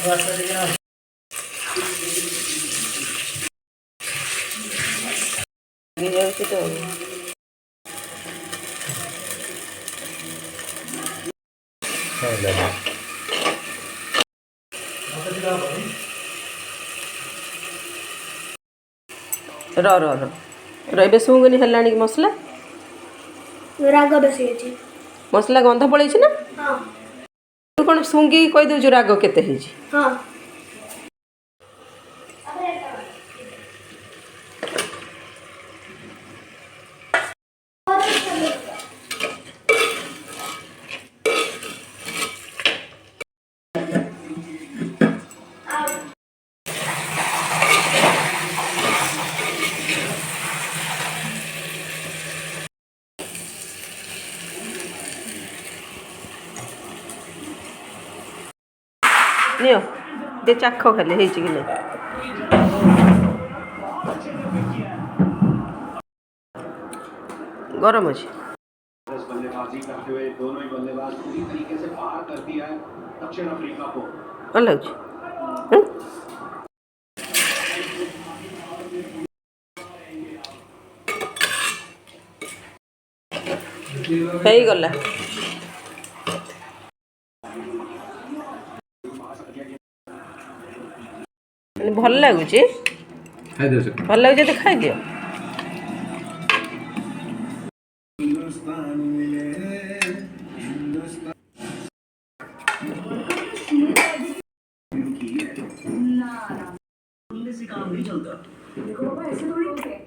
ହେଇଯାଉଛି ତ ଏବେ ଶୁଙ୍ଗୁନି ହେଲାଣି କି ମସଲା ରାଗ ବେଶୀ ହେଇଛି ମସଲା ଗନ୍ଧ ପଳେଇଛି ନା ହଁ ତୁ କ'ଣ ଶୁଙ୍ଗିକି କହିଦେଉଛୁ ରାଗ କେତେ ହେଇଛି ହଁ ନିଅ ଟିକେ ଚାଖ ଖାଲି ହେଇଛି କି ନାହିଁ ଗରମ ଅଛି बल्लेबाजी करते हुए दोनों ही बल्लेबाज पूरी तरीके से बाहर कर दिया है दक्षिण अफ्रीका को ଭଲ ଲାଗୁଛି ହେଇଗଲା ଭଲ ଲାଗୁଛି ଭଲ ଲାଗୁଛି ଯଦି ଖାଇଦିଅ काम नहीं चलता